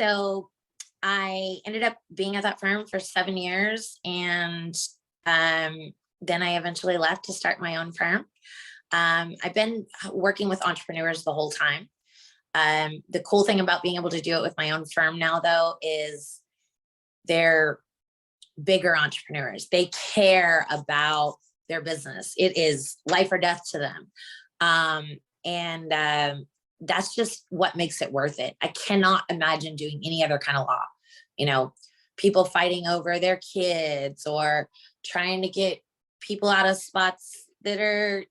So I ended up being at that firm for 7 years, and then I eventually left to start my own firm. I've been working with entrepreneurs the whole time. The cool thing about being able to do it with my own firm now, though, is they're bigger entrepreneurs. They care about their business. It is life or death to them. And that's just what makes it worth it. I cannot imagine doing any other kind of law. You know, people fighting over their kids or trying to get people out of spots that are,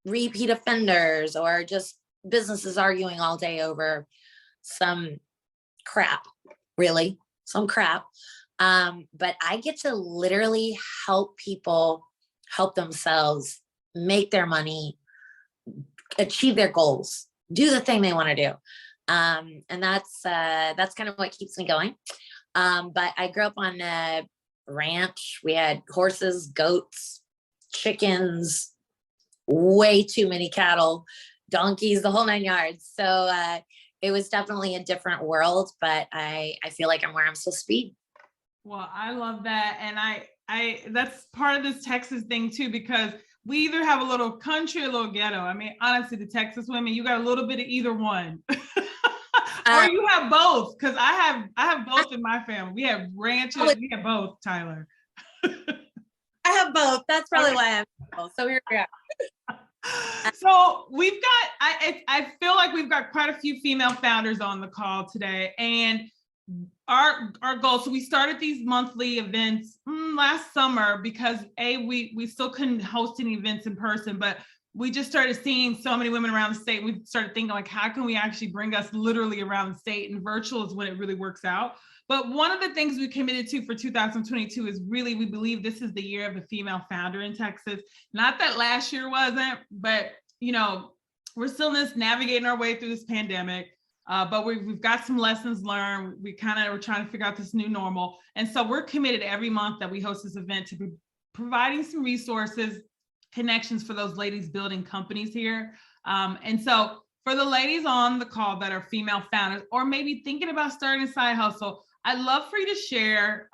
repeat offenders, or just businesses arguing all day over some crap, really, some crap. But I get to literally help people help themselves make their money, achieve their goals, do the thing they want to do. And that's kind of what keeps me going. But I grew up on a ranch. We had horses, goats, chickens, way too many cattle, donkeys, the whole 9 yards. So it was definitely a different world, but I feel like I'm where I'm supposed to be. Well, I love that. And I that's part of this Texas thing too, because we either have a little country, a little ghetto. I mean, honestly, the Texas women, you got a little bit of either one. Or you have both, because I have both in my family. We have ranches, we have both, Tyler. I have both. That's probably why I'm both. So here we are. So we've got, I feel like we've got quite a few female founders on the call today, and our goal. So we started these monthly events last summer because we still couldn't host any events in person, but we just started seeing so many women around the state. We started thinking, like, how can we actually bring us literally around the state? And virtual is when it really works out. But one of the things we committed to for 2022 is really, we believe this is the year of the female founder in Texas. Not that last year wasn't, but we're still navigating our way through this pandemic. But we've got some lessons learned. We kind of were trying to figure out this new normal. And so we're committed every month that we host this event to be providing some resources, connections for those ladies building companies here. And so for the ladies on the call that are female founders, or maybe thinking about starting a side hustle, I'd love for you to share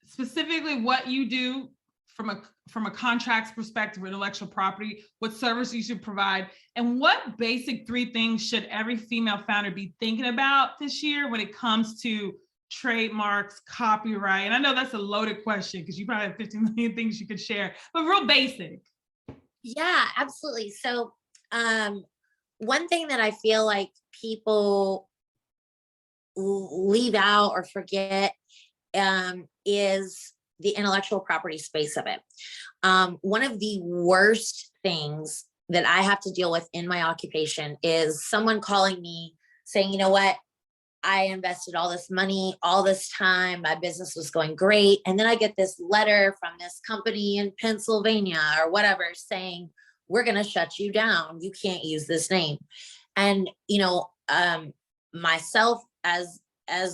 specifically what you do from a contracts perspective, intellectual property, what services you should provide, and what basic 3 things should every female founder be thinking about this year when it comes to trademarks, copyright. And I know that's a loaded question because you probably have 50 million things you could share, but real basic. Yeah, absolutely. So one thing that I feel like people leave out or forget is the intellectual property space of it. One of the worst things that I have to deal with in my occupation is someone calling me saying, you know what, I invested all this money, all this time, my business was going great. And then I get this letter from this company in Pennsylvania or whatever saying, we're going to shut you down. You can't use this name. And, myself as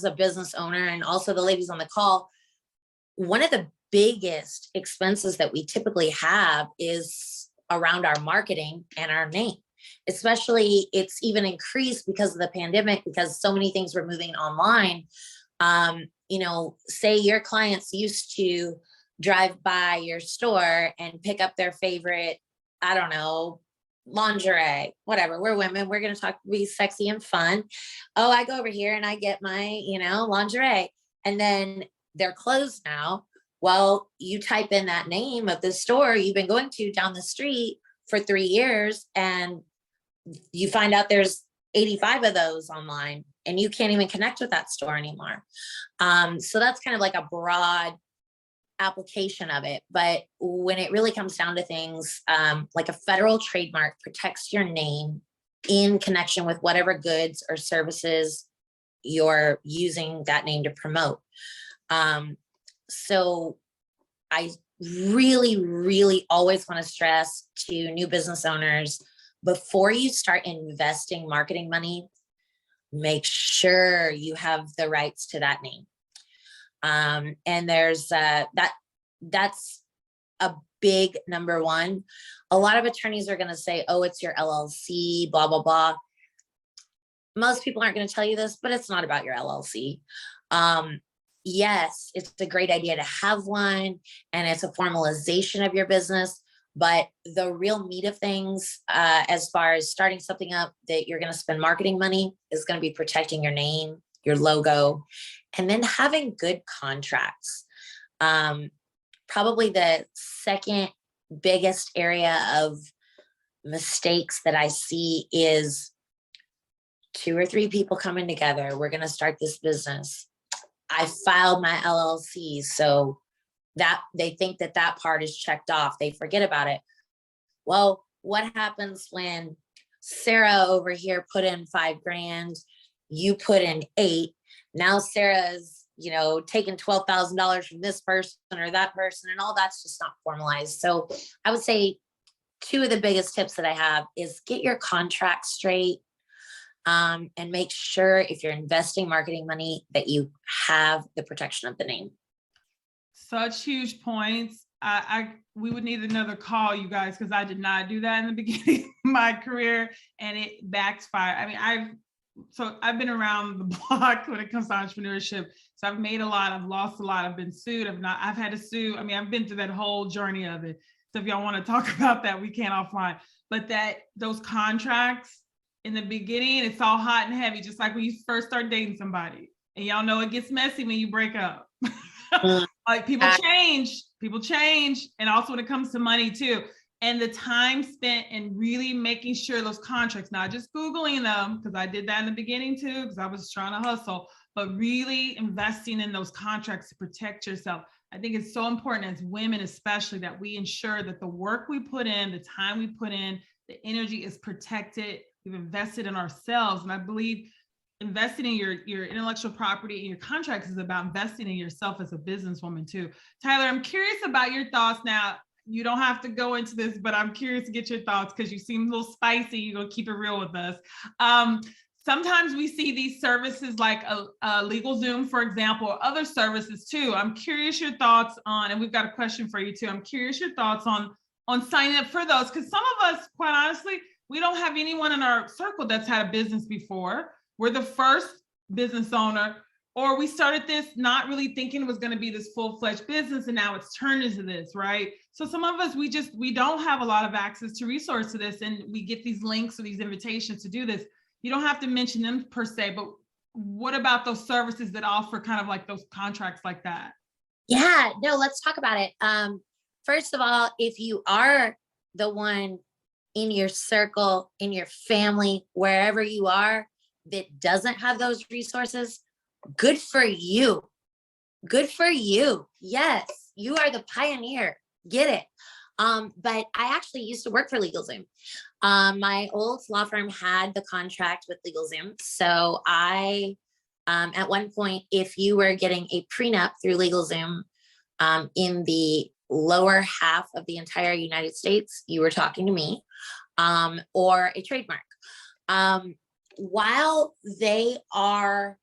a business owner, and also the ladies on the call, one of the biggest expenses that we typically have is around our marketing and our name. Especially, it's even increased because of the pandemic, because so many things were moving online. Say your clients used to drive by your store and pick up their favorite, I don't know, lingerie, whatever. We're women, we're going to be sexy and fun. Oh, I go over here and I get my, lingerie, and then they're closed now. Well, you type in that name of the store you've been going to down the street for 3 years, and you find out there's 85 of those online, and you can't even connect with that store anymore. So that's kind of like a broad application of it. But when it really comes down to things, like a federal trademark protects your name in connection with whatever goods or services you're using that name to promote. So I really, really always want to stress to new business owners, before you start investing marketing money, make sure you have the rights to that name. And there's that's a big number one. A lot of attorneys are going to say, oh, it's your LLC, blah, blah, blah. most people aren't going to tell you this, but it's not about your LLC. Yes, it's a great idea to have one, and it's a formalization of your business. But the real meat of things, as far as starting something up that you're going to spend marketing money, is going to be protecting your name, your logo, and then having good contracts. Probably the second biggest area of mistakes that I see is 2 or 3 people coming together. We're going to start this business. I filed my LLC, so that they think that that part is checked off. They forget about it. Well, what happens when Sarah over here put in 5 grand, you put in 8? Now Sarah's, taking $12,000 from this person or that person, and all that's just not formalized. So I would say 2 of the biggest tips that I have is get your contract straight, and make sure if you're investing marketing money that you have the protection of the name. Such huge points. We would need another call, you guys, because I did not do that in the beginning of my career, and it backfired. I mean, I've been around the block when it comes to entrepreneurship. So I've made a lot, I've lost a lot, I've been sued, I've had to sue. I mean, I've been through that whole journey of it. So if y'all want to talk about that, we can offline. But those contracts in the beginning, it's all hot and heavy, just like when you first start dating somebody. And y'all know it gets messy when you break up. Like people change. And also when it comes to money too. And the time spent in really making sure those contracts, not just Googling them, because I did that in the beginning too, because I was trying to hustle, but really investing in those contracts to protect yourself. I think it's so important as women, especially, that we ensure that the work we put in, the time we put in, the energy is protected. We've invested in ourselves. And I believe investing in your intellectual property and your contracts is about investing in yourself as a businesswoman too. Tyler, I'm curious about your thoughts now. You don't have to go into this, but I'm curious to get your thoughts because you seem a little spicy. You're going to keep it real with us. Sometimes we see these services like a LegalZoom, for example, or other services too. I'm curious your thoughts on, and we've got a question for you too. I'm curious your thoughts on signing up for those, because some of us, quite honestly, we don't have anyone in our circle that's had a business before. We're the first business owner, or we started this not really thinking it was going to be this full-fledged business, and now it's turned into this, right? So some of us, we don't have a lot of access to resource to this, and we get these links or these invitations to do this. You don't have to mention them per se, but what about those services that offer kind of like those contracts like that? Yeah, no, let's talk about it. First of all, if you are the one in your circle, in your family, wherever you are, that doesn't have those resources, good for you. Good for you. Yes, you are the pioneer. Get it. But I actually used to work for LegalZoom. My old law firm had the contract with LegalZoom. So I, at one point, if you were getting a prenup through LegalZoom, in the lower half of the entire United States, you were talking to me, or a trademark. While they are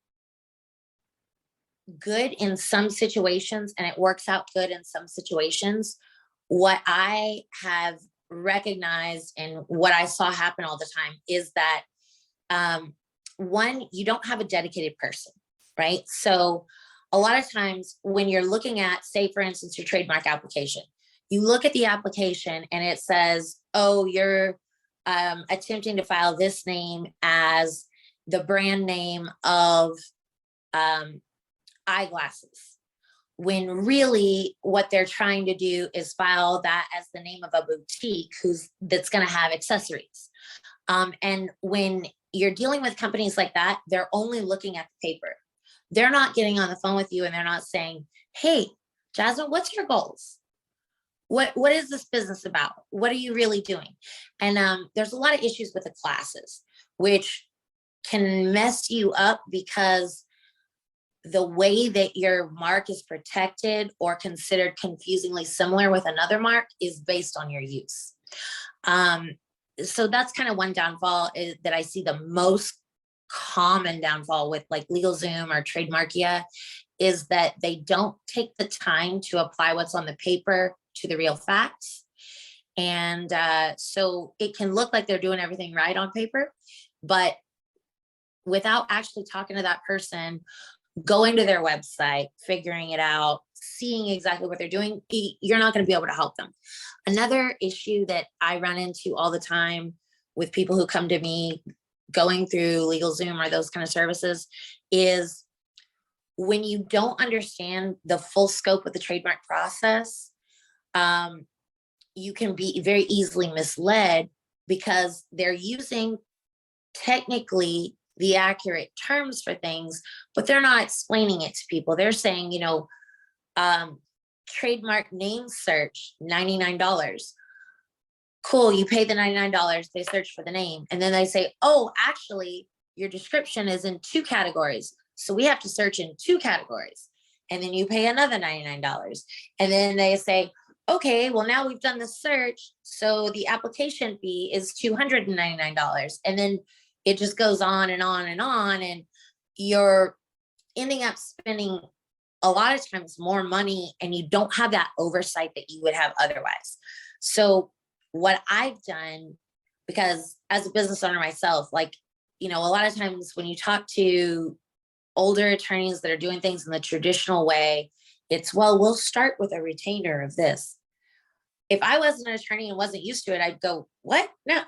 good in some situations and it works out good in some situations, what I have recognized and what I saw happen all the time is that, one, you don't have a dedicated person, right? So a lot of times when you're looking at, say, for instance, your trademark application, you look at the application and it says, oh, you're attempting to file this name as the brand name of eyeglasses, when really what they're trying to do is file that as the name of a boutique that's going to have accessories. And when you're dealing with companies like that, they're only looking at the paper. They're not getting on the phone with you and they're not saying, hey, Jasmine, what's your goals? What is this business about? What are you really doing? And there's a lot of issues with the classes, which can mess you up because the way that your mark is protected or considered confusingly similar with another mark is based on your use. So that's kind of one downfall that I see. The most common downfall with like LegalZoom or Trademarkia is that they don't take the time to apply what's on the paper to the real facts. And so it can look like they're doing everything right on paper, but without actually talking to that person, going to their website, figuring it out, seeing exactly what they're doing, you're not going to be able to help them. Another issue that I run into all the time with people who come to me going through LegalZoom or those kind of services is when you don't understand the full scope of the trademark process, you can be very easily misled because they're using technically the accurate terms for things, but they're not explaining it to people. They're saying, trademark name search, $99. Cool, you pay the $99, they search for the name, and then they say, oh, actually, your description is in 2 categories. So we have to search in 2 categories. And then you pay another $99. And then they say, okay, well, now we've done the search, so the application fee is $299. And then it just goes on and on and on. And you're ending up spending a lot of times more money, and you don't have that oversight that you would have otherwise. So what I've done, because as a business owner myself, a lot of times when you talk to older attorneys that are doing things in the traditional way, it's, well, we'll start with a retainer of this. If I wasn't an attorney and wasn't used to it, I'd go, what? No,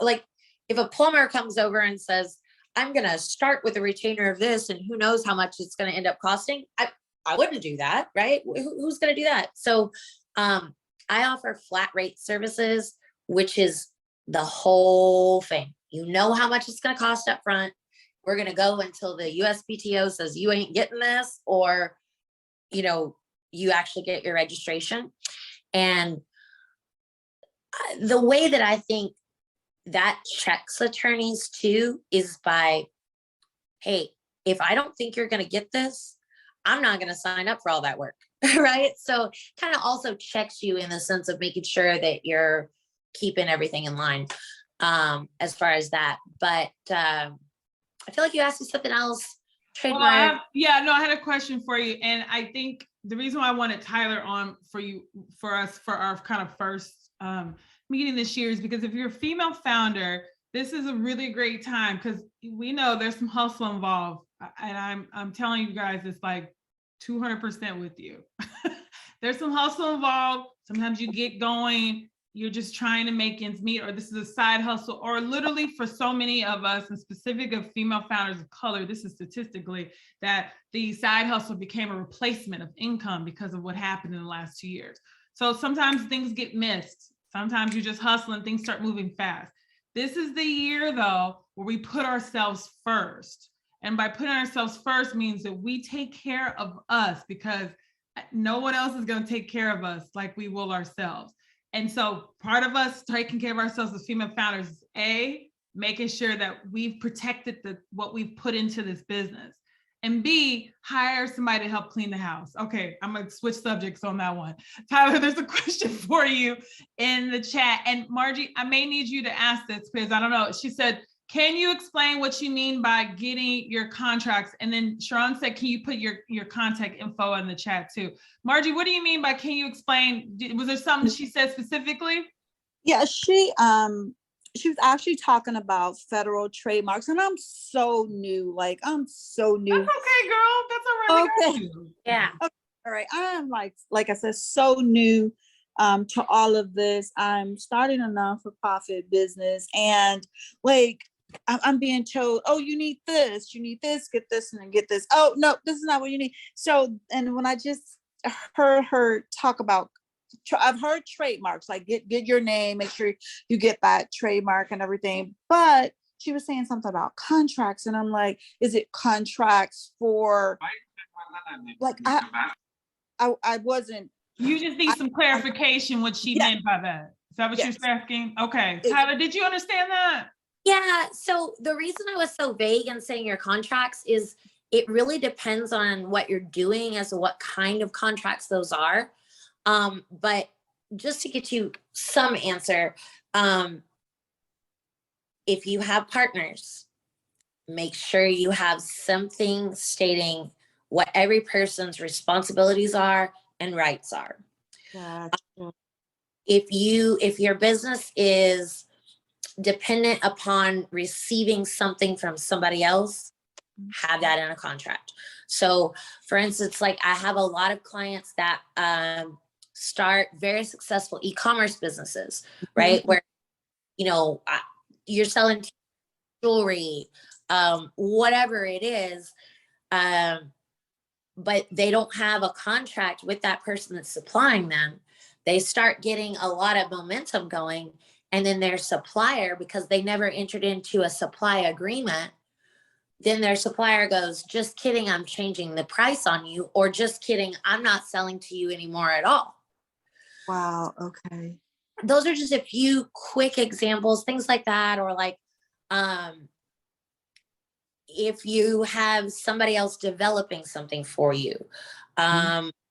if a plumber comes over and says, I'm going to start with a retainer of this, and who knows how much it's going to end up costing, I wouldn't do that, right? Who's going to do that? So I offer flat rate services, which is the whole thing. You know how much it's going to cost up front. We're going to go until the USPTO says you ain't getting this, or, you actually get your registration. And the way that I think that checks attorneys too is by, hey, if I don't think you're going to get this, I'm not going to sign up for all that work, right? So kind of also checks you in the sense of making sure that you're keeping everything in line as far as that. But I feel like you asked me something else. Trademark. I had a question for you. And I think the reason why I wanted Tyler on for us for our kind of first meeting this year is because if you're a female founder, this is a really great time, because we know there's some hustle involved. And I'm telling you guys, it's like 200% with you. There's some hustle involved. Sometimes you get going, you're just trying to make ends meet, or this is a side hustle, or literally for so many of us, and specific of female founders of color, this is statistically that the side hustle became a replacement of income because of what happened in the last 2 years. So sometimes things get missed. Sometimes you just hustle and things start moving fast. This is the year, though, where we put ourselves first. And by putting ourselves first means that we take care of us, because no one else is going to take care of us like we will ourselves. And so part of us taking care of ourselves as female founders is A, making sure that we've protected what we've put into this business. And B, hire somebody to help clean the house. Okay, I'm gonna switch subjects on that one. Tyler, there's a question for you in the chat. And Margie, I may need you to ask this because I don't know. She said, can you explain what you mean by getting your contracts? And then Sharon said, can you put your contact info in the chat too? Margie, what do you mean by, can you explain? Was there something she said specifically? Yeah, she was actually talking about federal trademarks, and I'm so new. I'm so new. That's okay, girl. That's all right. Okay. Yeah. Okay. All right. I am like I said, so new to all of this. I'm starting a non-for-profit business, and I'm being told, oh, you need this, get this, and then get this. Oh, no, this is not what you need. So, and when I just heard her talk about, I've heard trademarks, like get your name, make sure you get that trademark and everything. But she was saying something about contracts, and I'm like, is it contracts for, I wasn't. You just need some clarification what she meant by that. Is that what you're asking? Okay. Tyler, did you understand that? Yeah. So the reason I was so vague in saying your contracts is it really depends on what you're doing as to what kind of contracts those are. But just to get you some answer, if you have partners, make sure you have something stating what every person's responsibilities are and rights are. Gotcha. If your business is dependent upon receiving something from somebody else, have that in a contract. So for instance, like I have a lot of clients that start very successful e-commerce businesses, right? Where, you know, you're selling jewelry, whatever it is, but they don't have a contract with that person that's supplying them. They start getting a lot of momentum going, and then their supplier, because they never entered into a supply agreement, then their supplier goes, just kidding, I'm changing the price on you, or just kidding, I'm not selling to you anymore at all. Wow. Okay. Those are just a few quick examples, things like that. Or like, if you have somebody else developing something for you,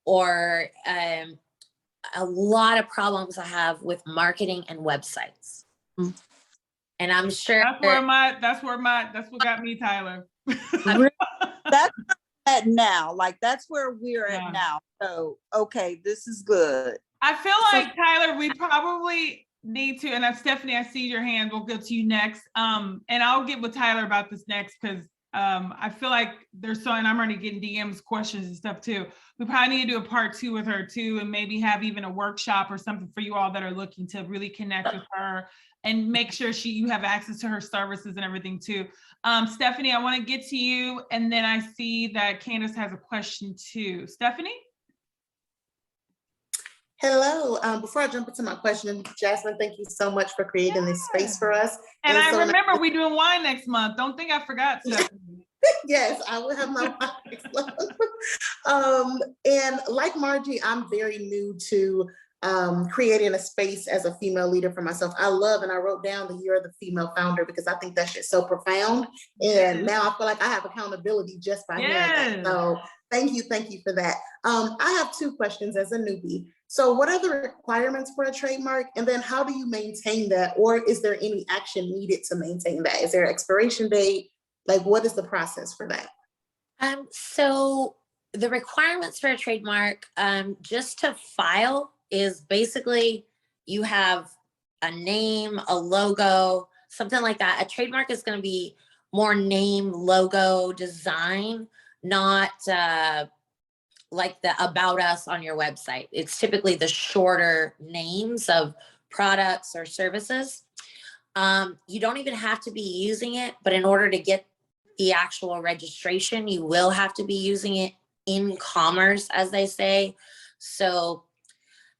or a lot of problems I have with marketing and websites. And I'm sure that's what got me, Tyler. That's at now. Like that's where we're at now. So okay, this is good. I feel like Tyler, we probably need to, and Stephanie, I see your hand. We'll go to you next. And I'll get with Tyler about this next, because I feel like there's so, and I'm already getting DMs, questions and stuff too. We probably need to do a part 2 with her too, and maybe have even a workshop or something for you all that are looking to really connect with her and make sure you have access to her services and everything too. Stephanie, I want to get to you, and then I see that Candace has a question too. Stephanie? Hello. Before I jump into my question, Jasmine, thank you so much for creating this space for us. And I remember we're doing wine next month. Don't think I forgot, Stephanie. Yes, I will have my wine next month. And like Margie, I'm very new to creating a space as a female leader for myself. I love, and I wrote down the year of the female founder, because I think that shit's so profound. And now I feel like I have accountability just by hearing that. So thank you for that. I have 2 questions as a newbie. So what are the requirements for a trademark? And then how do you maintain that? Or is there any action needed to maintain that? Is there an expiration date? Like, what is the process for that? So the requirements for a trademark, just to file, is basically you have a name, a logo, something like that. A trademark is going to be more name, logo, design, not like the about us on your website. It's typically the shorter names of products or services. You don't even have to be using it, but in order to get the actual registration, you will have to be using it in commerce, as they say. So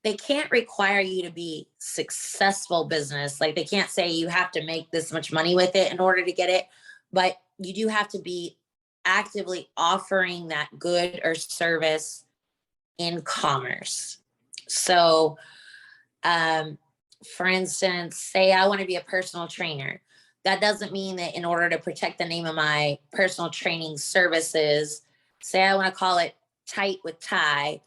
they can't require you to be successful business. Like they can't say you have to make this much money with it in order to get it, but you do have to be actively offering that good or service in commerce. So, for instance, say I want to be a personal trainer. That doesn't mean that in order to protect the name of my personal training services, say I want to call it Tight with Ty.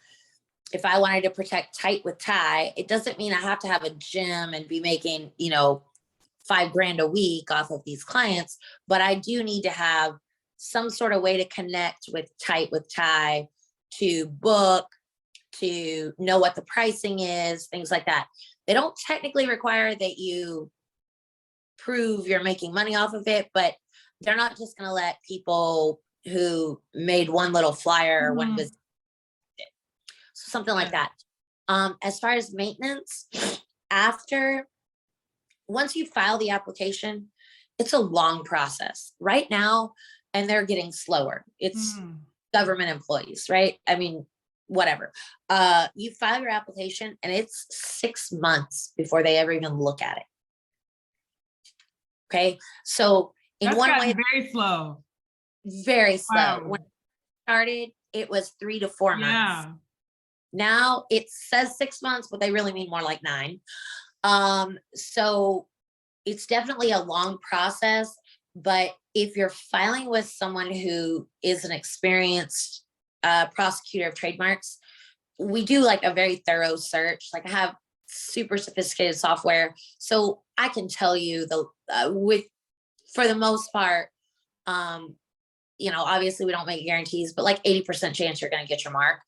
If I wanted to protect Tight with Ty, it doesn't mean I have to have a gym and be making, $5,000 a week off of these clients, but I do need to have some sort of way to connect with Tight with Ty, to book, to know what the pricing is, things like that. They don't technically require that you prove you're making money off of it, but they're not just going to let people who made one little flyer or one visit. So something like that. As far as maintenance, once you file the application, it's a long process right now, and they're getting slower. It's government employees, right? I mean, whatever. You file your application and it's 6 months before they ever even look at it. Okay. So in That's one way, very slow. Very slow. Wow. When it started, it was 3 to 4 months. Yeah. Now it says 6 months, but they really mean more like 9. So it's definitely a long process, but if you're filing with someone who is an experienced prosecutor of trademarks, we do like a very thorough search. Like I have super sophisticated software, so I can tell you for the most part, obviously we don't make guarantees, but like 80% chance you're going to get your mark.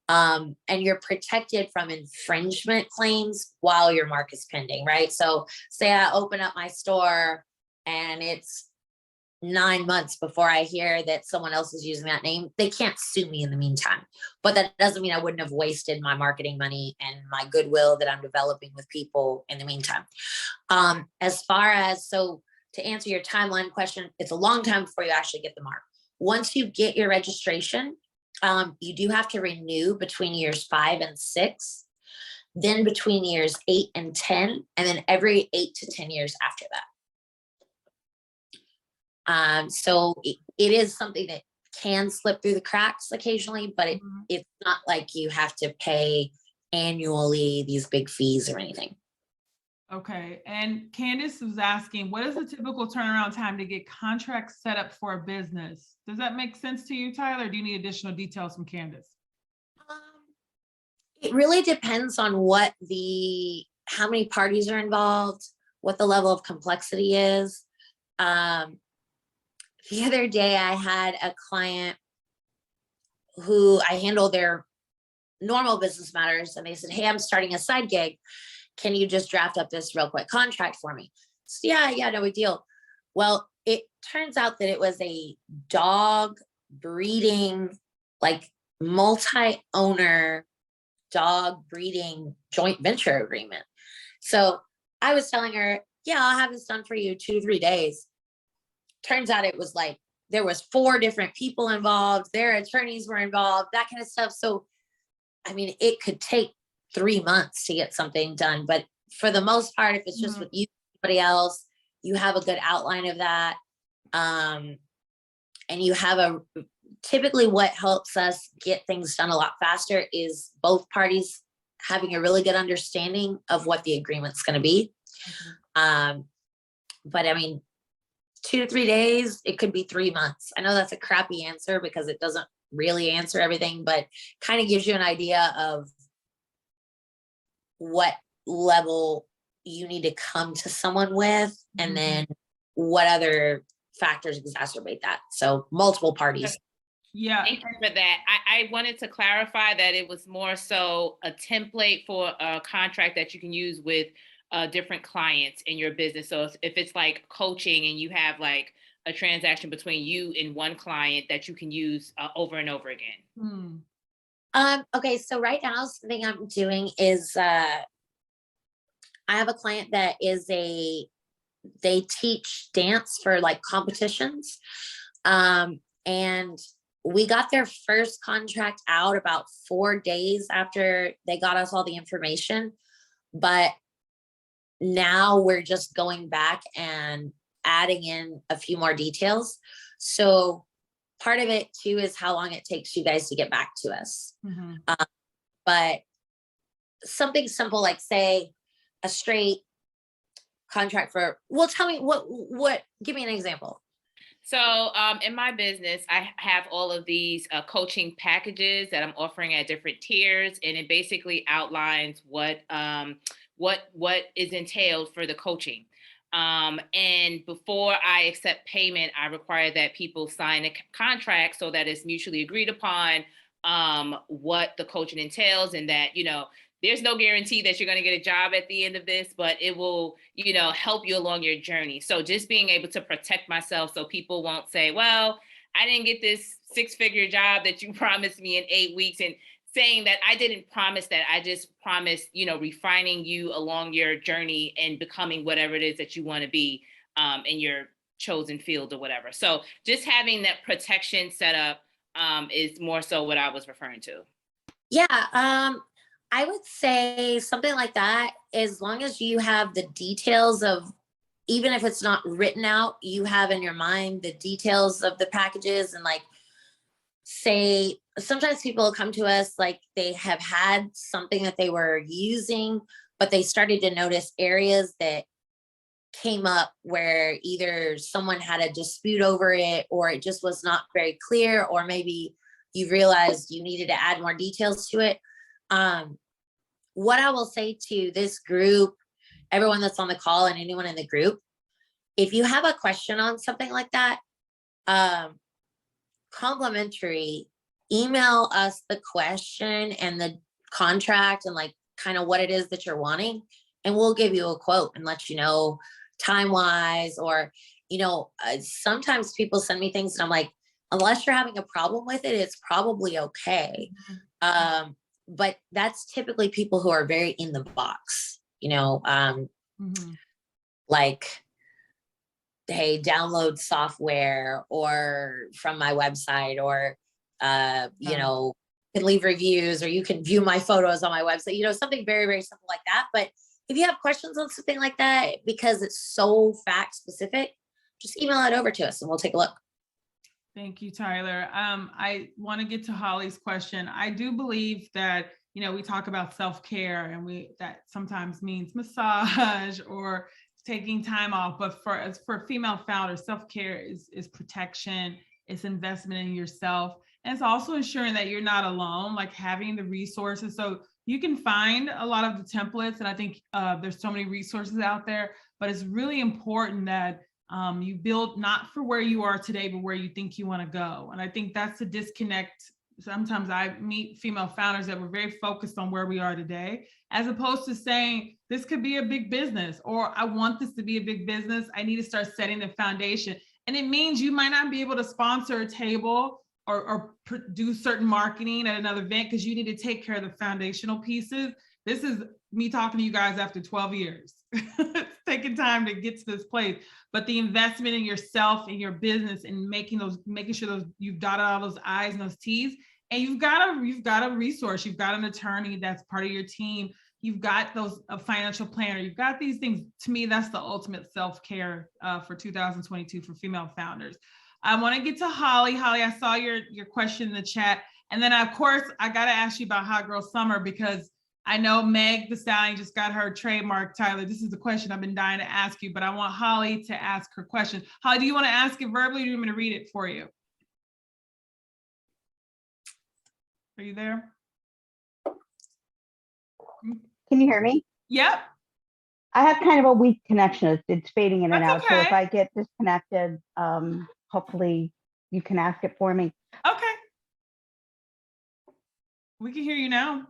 And you're protected from infringement claims while your mark is pending, right? So say I open up my store and it's 9 months before I hear that someone else is using that name. They can't sue me in the meantime, but that doesn't mean I wouldn't have wasted my marketing money and my goodwill that I'm developing with people in the meantime. As far as, so to answer your timeline question, it's a long time before you actually get the mark. Once you get your registration, you do have to renew between years 5 and 6, then between years 8 and 10, and then every 8 to 10 years after that. So it is something that can slip through the cracks occasionally, but it's not like you have to pay annually these big fees or anything. Okay, and Candace was asking, what is the typical turnaround time to get contracts set up for a business? Does that make sense to you, Tyler? Or do you need additional details from Candace? It really depends on how many parties are involved, what the level of complexity is. The other day I had a client who I handle their normal business matters, and they said, hey, I'm starting a side gig. Can you just draft up this real quick contract for me? So yeah, no big deal. Well, it turns out that it was a dog breeding, like multi-owner dog breeding joint venture agreement. So I was telling her, yeah, I'll have this done for you 2 to 3 days. Turns out it was like, there was 4 different people involved, their attorneys were involved, that kind of stuff. So, I mean, it could take 3 months to get something done, but for the most part, if it's just with you, somebody else, you have a good outline of that. And you have typically what helps us get things done a lot faster is both parties having a really good understanding of what the agreement's going to be. But I mean, 2 to 3 days, it could be 3 months. I know that's a crappy answer because it doesn't really answer everything, but kind of gives you an idea of what level you need to come to someone with, and then what other factors exacerbate that. So multiple parties. Yeah. Thank you for that. I wanted to clarify that it was more so a template for a contract that you can use with different clients in your business. So if it's like coaching and you have like a transaction between you and one client that you can use over and over again. Okay, so right now something I'm doing is I have a client that they teach dance for like competitions, and we got their first contract out about 4 days after they got us all the information, but now we're just going back and adding in a few more details. So part of it too is how long it takes you guys to get back to us. But something simple, like say a straight contract for, well, tell me what, give me an example. So in my business, I have all of these coaching packages that I'm offering at different tiers, and it basically outlines what is entailed for the coaching. And before I accept payment, I require that people sign a contract so that it's mutually agreed upon what the coaching entails, and that, there's no guarantee that you're going to get a job at the end of this, but it will, help you along your journey. So just being able to protect myself so people won't say, well, I didn't get this 6-figure job that you promised me in 8 weeks, and saying that I didn't promise that. I just promised, refining you along your journey and becoming whatever it is that you want to be in your chosen field or whatever. So just having that protection set up is more so what I was referring to. Yeah, I would say something like that, as long as you have the details of, even if it's not written out, you have in your mind the details of the packages, and like, say, sometimes people will come to us like they have had something that they were using, but they started to notice areas that came up where either someone had a dispute over it, or it just was not very clear, or maybe you realized you needed to add more details to it. What I will say to this group, everyone that's on the call and anyone in the group, if you have a question on something like that, complimentary, email us the question and the contract and like kind of what it is that you're wanting, and we'll give you a quote and let you know time wise. Or sometimes people send me things and I'm like, unless you're having a problem with it, it's probably okay. But that's typically people who are very in the box, like, hey, download software or from my website, or, can leave reviews, or you can view my photos on my website, something very, very simple like that. But if you have questions on something like that, because it's so fact specific, just email it over to us and we'll take a look. Thank you, Tyler. I want to get to Holly's question. I do believe that, we talk about self-care, and that sometimes means massage or taking time off, but for female founders, self-care is protection, it's investment in yourself. And it's also ensuring that you're not alone, like having the resources. So you can find a lot of the templates, and I think there's so many resources out there, but it's really important that you build not for where you are today, but where you think you want to go. And I think that's the disconnect. Sometimes I meet female founders that were very focused on where we are today, as opposed to saying, this could be a big business, or I want this to be a big business. I need to start setting the foundation. And it means you might not be able to sponsor a table or do certain marketing at another event, because you need to take care of the foundational pieces. This is me talking to you guys after 12 years. It's taking time to get to this place, but the investment in yourself and your business, and making sure those you've dotted all those I's and those T's, and you've got a resource, you've got an attorney that's part of your team, you've got a financial planner, you've got these things. To me, that's the ultimate self-care for 2022 for female founders. I want to get to Holly. Holly, I saw your question in the chat. And then of course, I got to ask you about Hot Girl Summer, because I know Meg the Stallion just got her trademark. Tyler, this is the question I've been dying to ask you, but I want Holly to ask her question. Holly, do you want to ask it verbally, or do you want me to read it for you? Are you there? Can you hear me? Yep. I have kind of a weak connection. It's fading in and That's out. So if okay. I get disconnected, hopefully you can ask it for me. Okay. We can hear you now.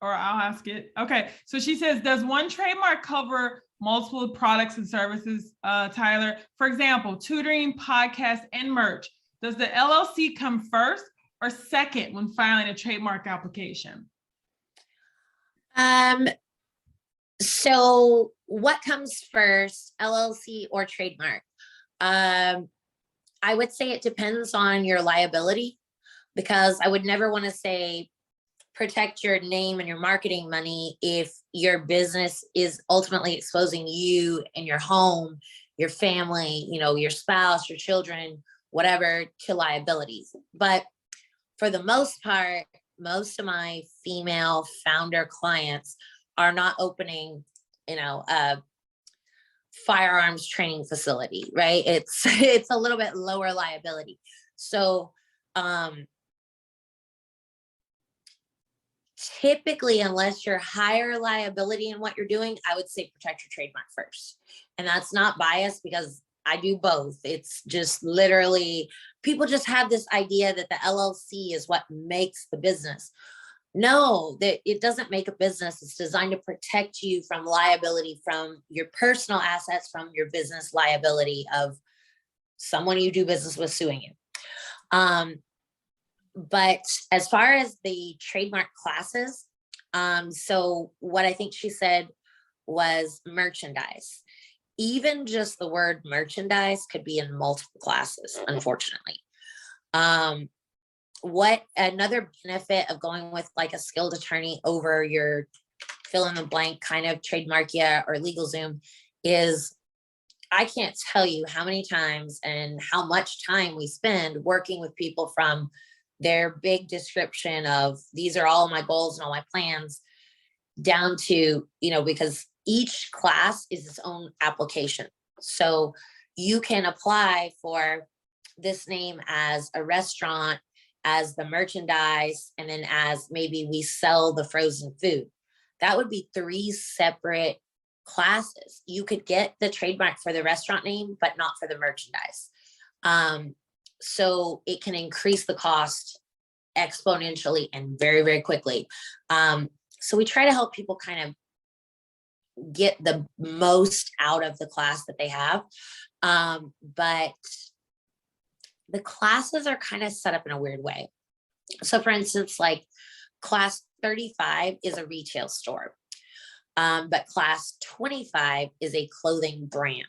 Or I'll ask it. Okay. So she says, does one trademark cover multiple products and services, Tyler? For example, tutoring, podcasts, and merch. Does the LLC come first or second when filing a trademark application? So what comes first, LLC or trademark? I would say it depends on your liability, because I would never want to say protect your name and your marketing money if your business is ultimately exposing you and your home, your family, your spouse, your children, whatever, to liabilities. But for the most part, most of my female founder clients are not opening, a firearms training facility, right? It's a little bit lower liability. So typically, unless you're higher liability in what you're doing, I would say protect your trademark first. And that's not biased, because I do both. It's just literally, people just have this idea that the LLC is what makes the business. No, that it doesn't make a business. It's designed to protect you from liability, from your personal assets, from your business liability of someone you do business with suing you. But as far as the trademark classes, so what I think she said was merchandise. Even just the word merchandise could be in multiple classes, unfortunately. What another benefit of going with like a skilled attorney over your fill in the blank kind of trademarkia or LegalZoom is, I can't tell you how many times and how much time we spend working with people from their big description of these are all my goals and all my plans down to, because each class is its own application. So you can apply for this name as a restaurant, as the merchandise, and then as maybe we sell the frozen food. That would be 3 separate classes. You could get the trademark for the restaurant name, but not for the merchandise. So it can increase the cost exponentially and very, very quickly. So we try to help people kind of get the most out of the class that they have. But the classes are kind of set up in a weird way. So for instance, like class 35 is a retail store, but class 25 is a clothing brand.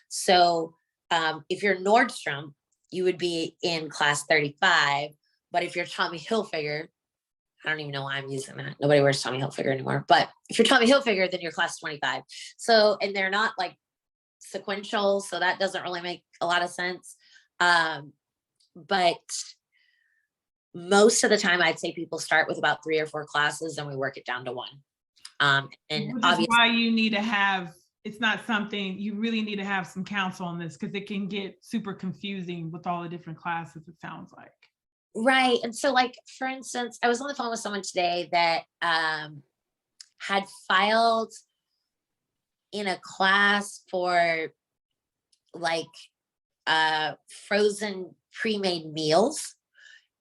So if you're Nordstrom, you would be in class 35, but if you're Tommy Hilfiger, I don't even know why I'm using that. Nobody wears Tommy Hilfiger anymore, but if you're Tommy Hilfiger, then you're class 25. So, and they're not like sequential, so that doesn't really make a lot of sense. But most of the time, I'd say people start with about 3 or 4 classes and we work it down to 1. And Which obviously, is why you need to have, it's not something, you really need to have some counsel on this because it can get super confusing with all the different classes, it sounds like. right. And so like, for instance, I was on the phone with someone today that had filed in a class for like frozen pre-made meals.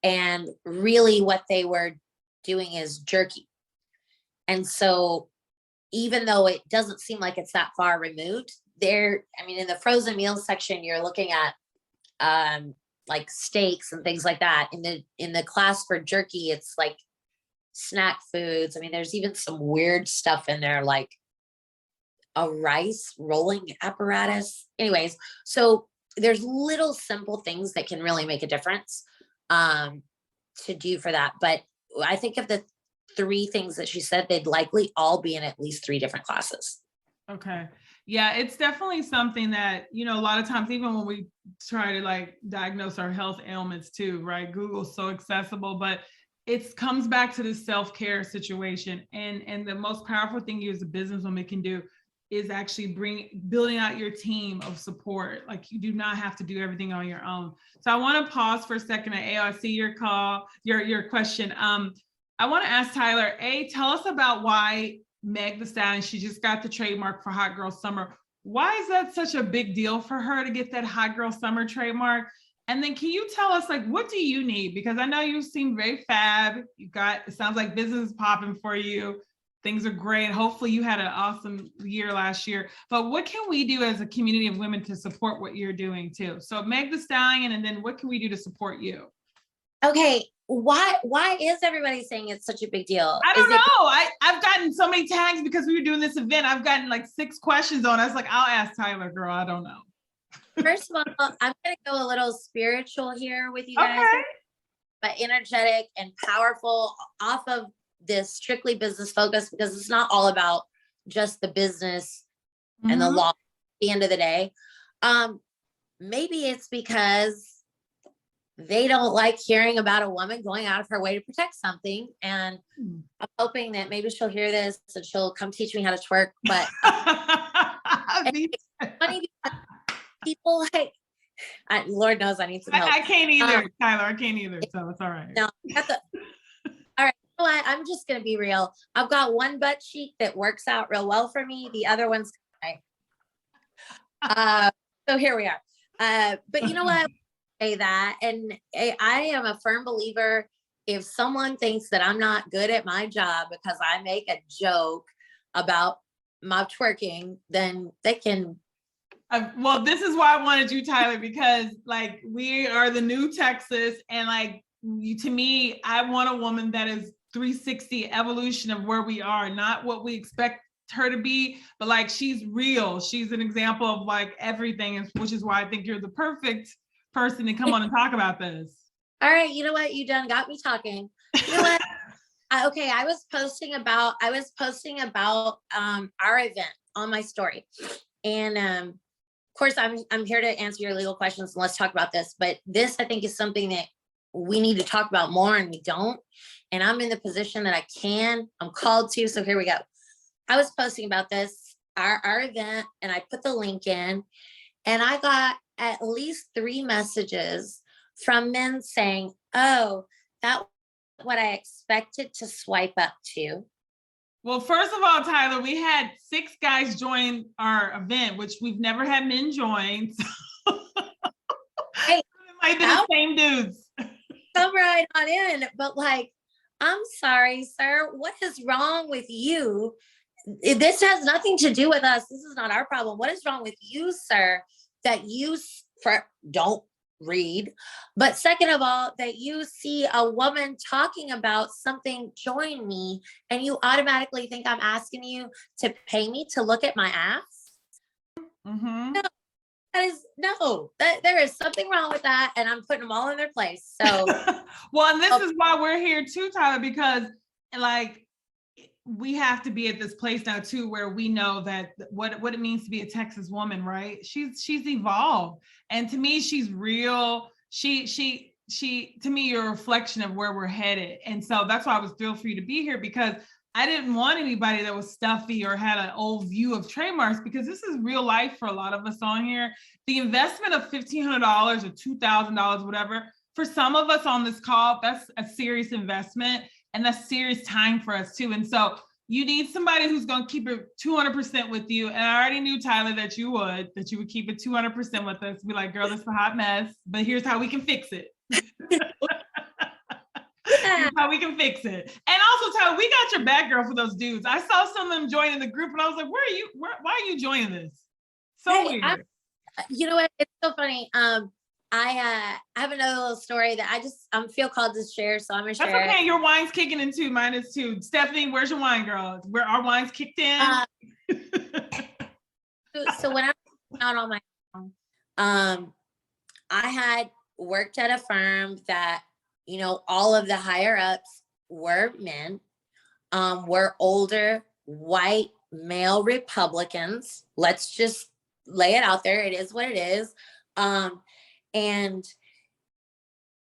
And really what they were doing is jerky. And so even though it doesn't seem like it's that far removed, there, I mean, in the frozen meals section, you're looking at like steaks and things like that. In the class for jerky, it's like snack foods. I mean, there's even some weird stuff in there, like a rice rolling apparatus. Anyways, so there's little simple things that can really make a difference to do for that. But I think of the 3 things that she said, they'd likely all be in at least 3 different classes. Okay. Yeah, it's definitely something that, you know, a lot of times, even when we try to like diagnose our health ailments too, right? Google's so accessible, but it comes back to the self-care situation. And the most powerful thing you as a businesswoman can do is actually building out your team of support. Like you do not have to do everything on your own. So I want to pause for a second. I see your call, your question. I want to ask Tyler, tell us about why Meg Thee Stallion, she just got the trademark for Hot Girl Summer. Why is that such a big deal for her to get that Hot Girl Summer trademark? And then can you tell us, like, what do you need? Because I know you seem very fab. It sounds like business is popping for you. Things are great. Hopefully you had an awesome year last year. But what can we do as a community of women to support what you're doing too? So Meg Thee Stallion, and then what can we do to support you? Okay. Why is everybody saying it's such a big deal? I don't know. I've gotten so many tags because we were doing this event. I've gotten like 6 questions on. I was like, I'll ask Tyler, girl. I don't know. First of all, I'm going to go a little spiritual here with you guys, Okay. but energetic and powerful off of this strictly business focus, because it's not all about just the business and the law at the end of the day. Maybe it's because they don't like hearing about a woman going out of her way to protect something. And I'm hoping that maybe she'll hear this and she'll come teach me how to twerk. But it's funny because people like, Lord knows I need some help. I can't either, Tyler. I can't either. So it's all right. No, all right. You know what? I'm just going to be real. I've got one butt cheek that works out real well for me. The other one's so here we are. But you know what? Say that, and I am a firm believer, if someone thinks that I'm not good at my job because I make a joke about my twerking, then they can. Well, this is why I wanted you, Tyler, because like we are the new Texas, and like to me, I want a woman that is 360 evolution of where we are, not what we expect her to be, but like she's real. She's an example of like everything, which is why I think you're the perfect person to come on and talk about this. All right, you know what? You done got me talking. You know what? Okay, I was posting about our event on my story, and of course I'm here to answer your legal questions and let's talk about this. But this I think is something that we need to talk about more, and we don't. And I'm in the position that I'm called to. So here we go. I was posting about this, our event, and I put the link in, and I got at least 3 messages from men saying, oh, that was what I expected to swipe up to. Well, first of all, Tyler, we had 6 guys join our event, which we've never had men join. So Hey, it might be the same dudes. Come right on in. But like, I'm sorry, sir, what is wrong with you This has nothing to do with us. This is not our problem. What is wrong with you, sir, that you don't read? But second of all, that you see a woman talking about something, join me, and you automatically think I'm asking you to pay me to look at my ass? Mm-hmm. No, that there is something wrong with that, and I'm putting them all in their place. So well, and this is why we're here too, Tyler, because like we have to be at this place now too, where we know that what it means to be a Texas woman, right? She's evolved, and to me, she's real. She to me, you're a reflection of where we're headed, and so that's why I was thrilled for you to be here, because I didn't want anybody that was stuffy or had an old view of Trademarks, because this is real life for a lot of us on here. The investment of $1,500 or $2,000, whatever, for some of us on this call, that's a serious investment. And that's serious time for us too. And so you need somebody who's going to keep it 200% with you. And I already knew, Tyler, that you would keep it 200% with us. Be like, girl, this is a hot mess, but here's how we can fix it. Here's how we can fix it. And also, Tyler, we got your back, girl, for those dudes. I saw some of them joining the group and I was like, why are you joining this? So weird. You know what? It's so funny. I have another little story that I feel called to share, so I'm gonna share. That's okay. Your wine's kicking in too. Mine is too. Stephanie, where's your wine, girl? Where our wine's kicked in? So when I was out on my own, I had worked at a firm that, you know, all of the higher ups were men, were older, white, male Republicans. Let's just lay it out there. It is what it is. And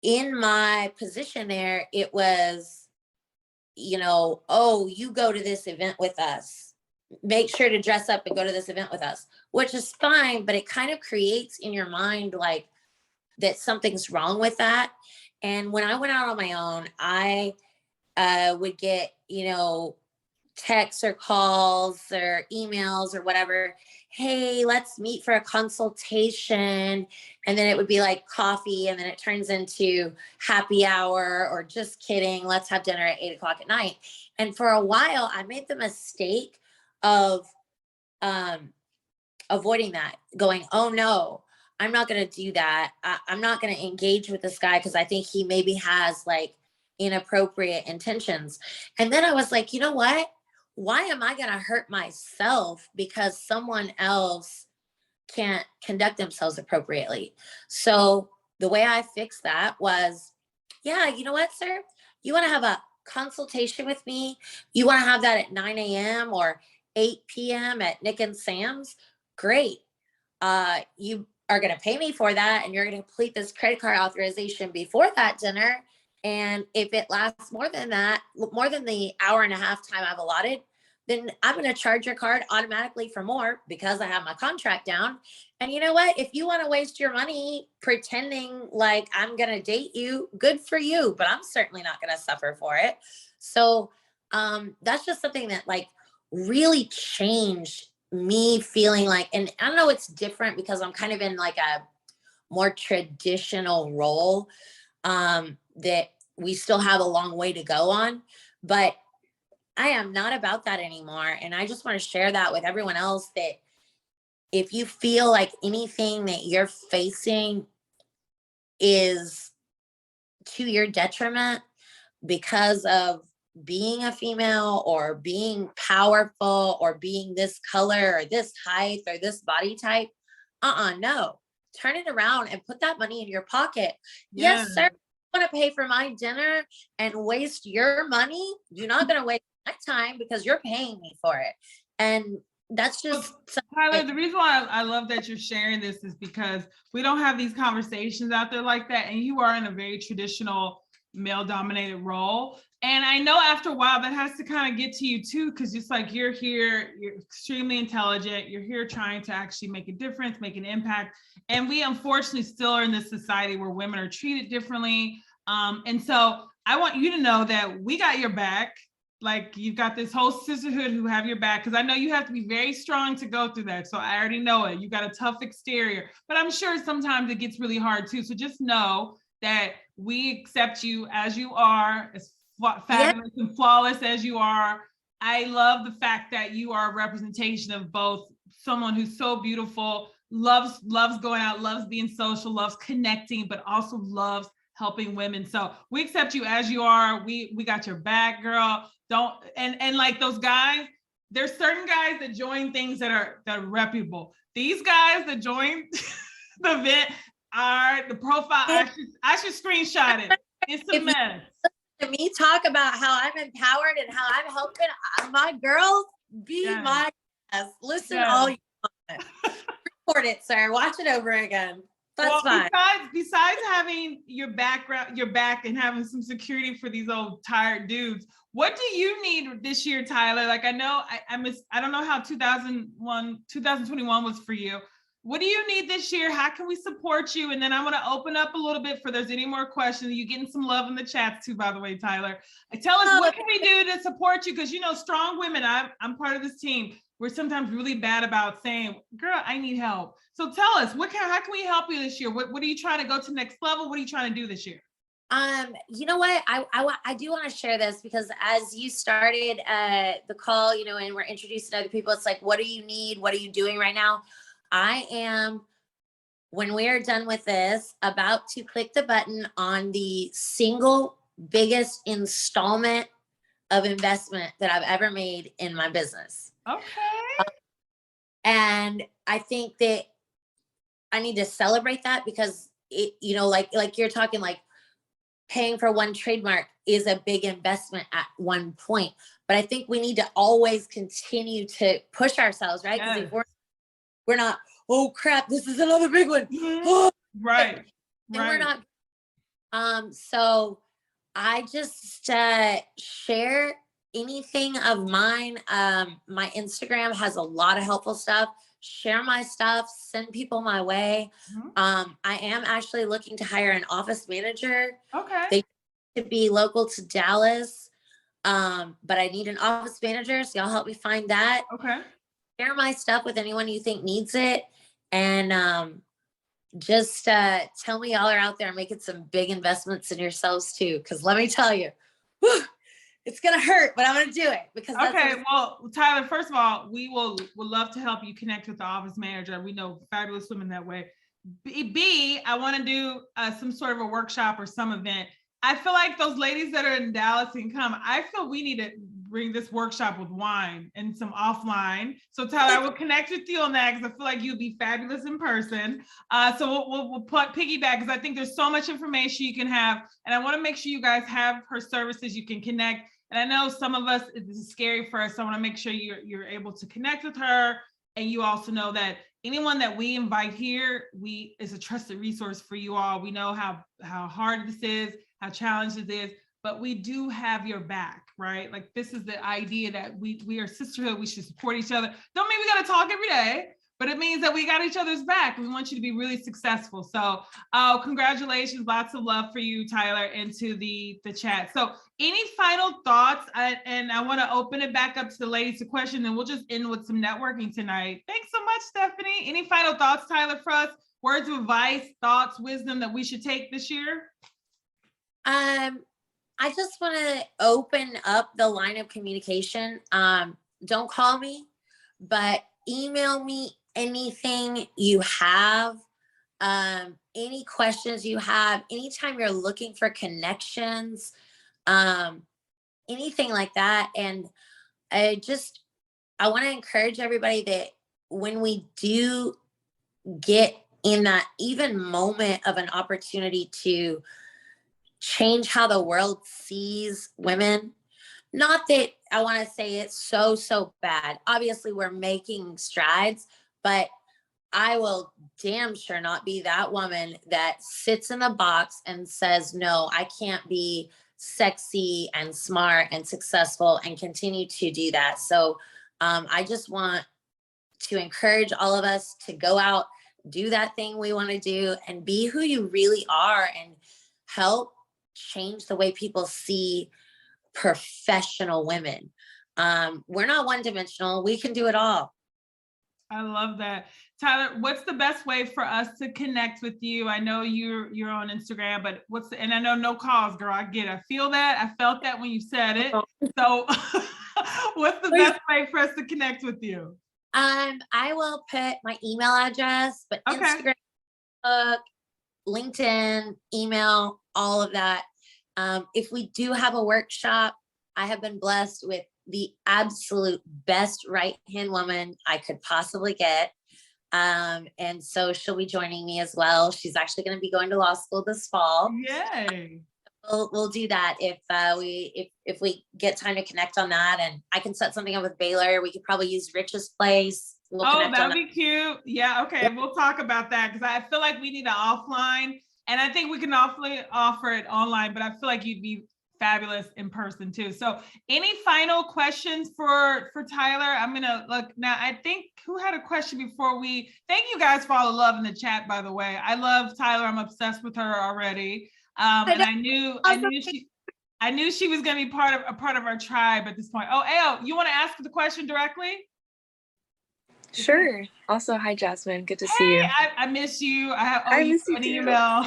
in my position there, it was, you know, oh, you go to this event with us. Make sure to dress up and go to this event with us, which is fine, but it kind of creates in your mind like that something's wrong with that. And when I went out on my own, I would get, you know, texts or calls or emails or whatever. Hey, let's meet for a consultation. And then it would be like coffee. And then it turns into happy hour, or just kidding, let's have dinner at 8 o'clock at night. And for a while, I made the mistake of avoiding that, going, oh no, I'm not going to do that. I'm not going to engage with this guy because I think he maybe has like inappropriate intentions. And then I was like, you know what? Why am I going to hurt myself because someone else can't conduct themselves appropriately? So the way I fixed that was, yeah, you know what, sir? You want to have a consultation with me? You want to have that at 9 a.m. or 8 p.m. at Nick and Sam's? Great. You are going to pay me for that, and you're going to complete this credit card authorization before that dinner. And if it lasts more than that, more than the hour and a half time I've allotted, then I'm going to charge your card automatically for more because I have my contract down. And you know what? If you want to waste your money pretending like I'm going to date you, good for you, but I'm certainly not going to suffer for it. So that's just something that like really changed me feeling like, and I don't know, it's different because I'm kind of in like a more traditional role that we still have a long way to go on, but I am not about that anymore. And I just want to share that with everyone else, that if you feel like anything that you're facing is to your detriment because of being a female or being powerful or being this color or this height or this body type, no, turn it around and put that money in your pocket. Yeah. Yes, sir. I want to pay for my dinner and waste your money. You're not going to waste my time because you're paying me for it. And that's just Tyler, the reason why I love that you're sharing this is because we don't have these conversations out there like that. And you are in a very traditional male dominated role. And I know after a while that has to kind of get to you too, because it's like you're here, you're extremely intelligent, you're here trying to actually make a difference, make an impact. And we unfortunately still are in this society where women are treated differently. And so I want you to know that we got your back. Like you've got this whole sisterhood who have your back, because I know you have to be very strong to go through that. So I already know it. You got a tough exterior, but I'm sure sometimes it gets really hard too. So just know that we accept you as you are, as fabulous and flawless as you are. I love the fact that you are a representation of both someone who's so beautiful, loves going out, loves being social, loves connecting, but also loves helping women. So we accept you as you are. We got your back, girl. Don't, and like those guys, there's certain guys that join things that are reputable. These guys that join the event are the profile. I should screenshot it. It's a mess. To me, talk about how I'm empowered and how I'm helping my girls be my guests. Listen, all you want. Record it, sir. Watch it over again. That's fine. Besides having your back and having some security for these old tired dudes, what do you need this year, Tyler? Like, I know I don't know how 2021 was for you. What do you need this year? How can we support you? And then I want to open up a little bit for there's any more questions. You're getting some love in the chats too, by the way, Tyler. Tell us, what can we do to support you? Because, you know, strong women, I'm part of this team. We're sometimes really bad about saying, girl, I need help. So tell us, how can we help you this year? What are you trying to go to next level? What are you trying to do this year? You know what? I do want to share this because as you started the call, you know, and we're introducing other people, it's like, what do you need? What are you doing right now? I am, when we are done with this, about to click the button on the single biggest installment of investment that I've ever made in my business. Okay. And I think that I need to celebrate that because it, you know, like you're talking, like paying for one trademark is a big investment at one point, but I think we need to always continue to push ourselves, right? Because if we're not, oh crap, this is another big one. Oh, right. We're not. So I just share anything of mine. My Instagram has a lot of helpful stuff. Share my stuff, send people my way. I am actually looking to hire an office manager. Okay. They to be local to Dallas. But I need an office manager, so y'all help me find that. Okay. Share my stuff with anyone you think needs it. And just tell me y'all are out there making some big investments in yourselves too. Because let me tell you, it's going to hurt, but I'm going to do it. Because okay, well, Tyler, first of all, we'll love to help you connect with the office manager. We know fabulous women that way. B, I want to do some sort of a workshop or some event. I feel like those ladies that are in Dallas can come. I feel we need to bring this workshop with wine and some offline. So Tyler, I will connect with you on that because I feel like you'd be fabulous in person. So we'll put piggyback because I think there's so much information you can have. And I want to make sure you guys have her services. You can connect. And I know some of us, this is scary for us. So I want to make sure you're able to connect with her. And you also know that anyone that we invite here, is a trusted resource for you all. We know how hard this is, how challenging it is, but we do have your back, right? Like this is the idea that we are sisterhood. We should support each other. Don't mean we got to talk every day, but it means that we got each other's back. We want you to be really successful. So congratulations, lots of love for you, Tyler, into the chat. So any final thoughts? And I want to open it back up to the ladies to question, and we'll just end with some networking tonight. Thanks so much, Stephanie. Any final thoughts, Tyler, for us? Words of advice, thoughts, wisdom that we should take this year? I just want to open up the line of communication. Don't call me, but email me anything you have, any questions you have, anytime you're looking for connections, anything like that. And I want to encourage everybody that when we do get in that even moment of an opportunity to change how the world sees women, not that I want to say it's so bad. Obviously, we're making strides, but I will damn sure not be that woman that sits in the box and says, no, I can't be sexy and smart and successful and continue to do that. So I just want to encourage all of us to go out, do that thing we want to do, and be who you really are and help change the way people see professional women. We're not one-dimensional. We can do it all. I love that. Tyler, what's the best way for us to connect with you? I know you're on Instagram, but and I know no calls, girl. I feel that. I felt that when you said it. So What's the best way for us to connect with you? I will put my email address, but Okay. Instagram, Facebook, LinkedIn, email, all of that. If we do have a workshop, I have been blessed with the absolute best right-hand woman I could possibly get. And so she'll be joining me as well. She's actually going to be going to law school this fall. Yay. We'll do that if we get time to connect on that, and I can set something up with Baylor. We could probably use Rich's place. We'll Oh, connect on that'd be cute. Yeah, okay, we'll talk about that because I feel like we need an offline, and I think we can offer it online, but I feel like you'd be fabulous in person too. So any final questions for Tyler? I'm gonna look now. I think who had a question before we, thank you guys for all the love in the chat, by the way. I love Tyler. I'm obsessed with her already. And I knew she was going to be part of our tribe at this point. Oh, Ao, you want to ask the question directly? Sure. Also, hi, Jasmine. Good to see you. I miss you. I miss you an too. email.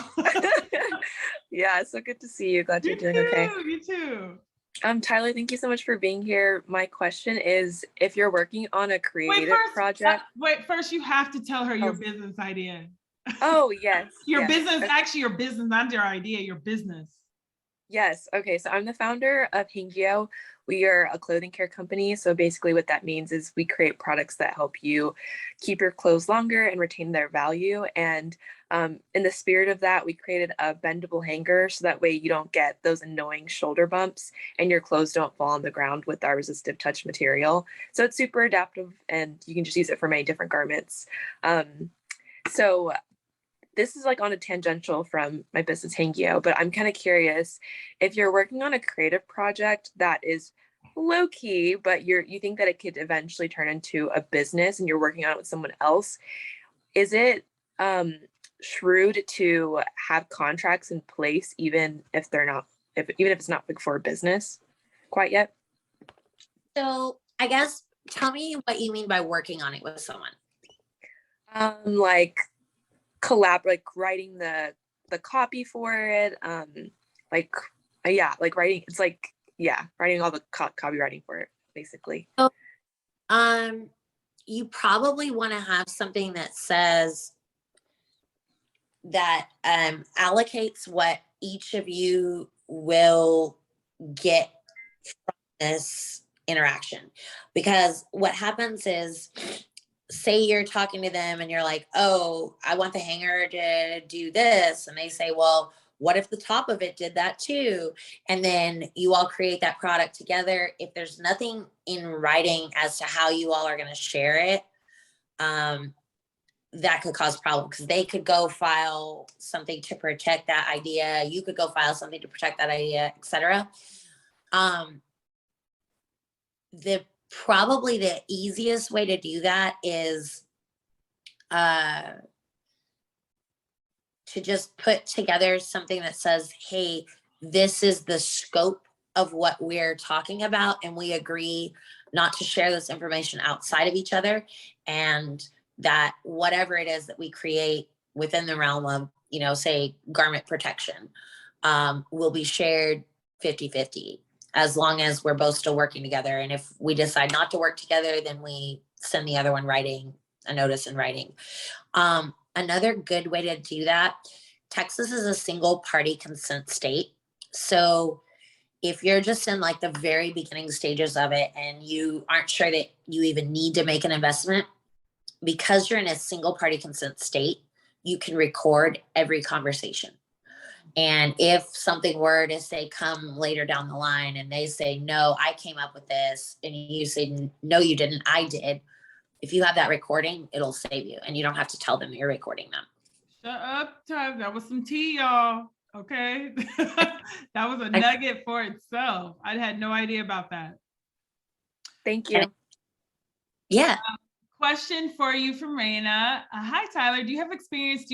Yeah, so good to see you. Glad you're doing okay. You too. Tyler, thank you so much for being here. My question is, if you're working on a creative project. First, you have to tell her your business idea. Oh, yes. Your business, actually your business, not your idea, your business. Yes. Okay. So I'm the founder of Hingyo. We are a clothing care company. So basically what that means is we create products that help you keep your clothes longer and retain their value. And in the spirit of that, we created a bendable hanger so that way you don't get those annoying shoulder bumps and your clothes don't fall on the ground with our resistive touch material. So it's super adaptive and you can just use it for many different garments. So this is like on a tangential from my business Hangyo, but I'm kind of curious if you're working on a creative project that is low key, but you think that it could eventually turn into a business and you're working on it with someone else. Is it shrewd to have contracts in place, even if it's not big for a business quite yet? So I guess tell me what you mean by working on it with someone. Like writing the copy for it, writing, it's like, writing all the copywriting for it, basically. So, you probably want to have something that says that allocates what each of you will get from this interaction, because what happens is, say you're talking to them and you're like, oh, I want the hanger to do this. And they say, well, what if the top of it did that too? And then you all create that product together. If there's nothing in writing as to how you all are going to share it, that could cause problems, because they could go file something to protect that idea. You could go file something to protect that idea, etc. Probably the easiest way to do that is to just put together something that says, hey, this is the scope of what we're talking about, and we agree not to share this information outside of each other, and that whatever it is that we create within the realm of, say, garment protection, will be shared 50-50. As long as we're both still working together. And if we decide not to work together, then we send the other one a notice in writing. Another good way to do that, Texas is a single party consent state. So if you're just in like the very beginning stages of it and you aren't sure that you even need to make an investment, because you're in a single party consent state, you can record every conversation. And if something were to say come later down the line and they say, no, I came up with this, and you say, no, you didn't, I did. If you have that recording, it'll save you and you don't have to tell them you're recording them. Shut up, Ty. That was some tea, y'all. Okay. That was a nugget for itself. I had no idea about that. Thank you. Yeah. Question for you from Raina. Hi, Tyler. Do you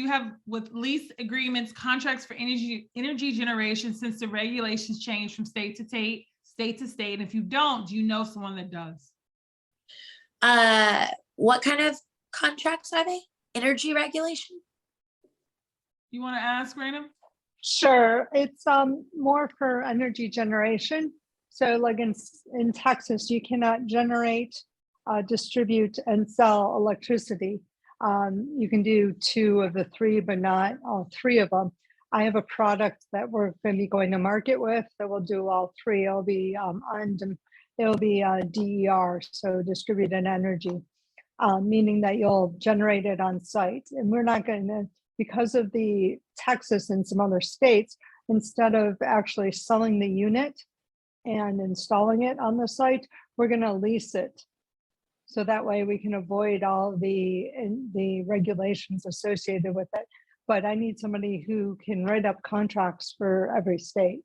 have with lease agreements, contracts for energy generation since the regulations changed from state to state? And if you don't, do you know someone that does? What kind of contracts are they? Energy regulation? You want to ask, Raina? Sure. It's more for energy generation. So like in Texas, you cannot generate, distribute, and sell electricity. You can do 2 of the 3, but not all 3 of them. I have a product that we're going to be going to market with that will do all 3. It'll be it'll be DER, so distributed energy, meaning that you'll generate it on site. And we're not going to, because of the Texas and some other states, instead of actually selling the unit and installing it on the site, we're going to lease it. So that way we can avoid all the regulations associated with it. But I need somebody who can write up contracts for every state.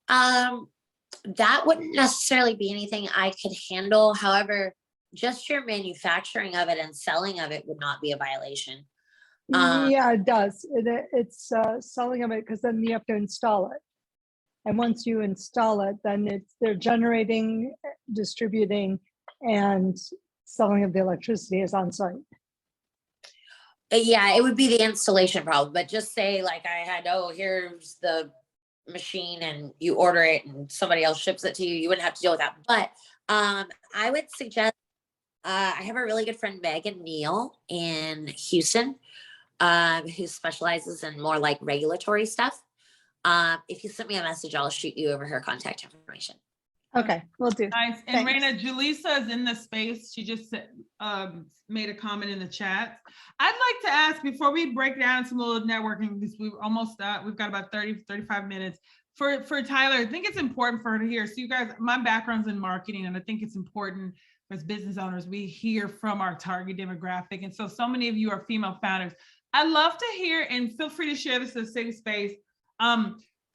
That wouldn't necessarily be anything I could handle. However, just your manufacturing of it and selling of it would not be a violation. Yeah, it does. It's selling of it, because then you have to install it. And once you install it, then they're generating, distributing, and selling of the electricity is on site. Yeah, it would be the installation problem, but just say like I had, here's the machine and you order it and somebody else ships it to you, you wouldn't have to deal with that. But I would suggest, I have a really good friend, Meg and Neil in Houston, who specializes in more like regulatory stuff. If you send me a message, I'll shoot you over her contact information. Okay, we'll do. Nice. And Thanks. Raina, Julissa is in the space. She just made a comment in the chat. I'd like to ask, before we break down some little networking, because we've almost, we've got about 35 minutes. For Tyler, I think it's important for her to hear. So you guys, my background's in marketing, and I think it's important as business owners, we hear from our target demographic. And so many of you are female founders. I'd love to hear, and feel free to share this in a safe space.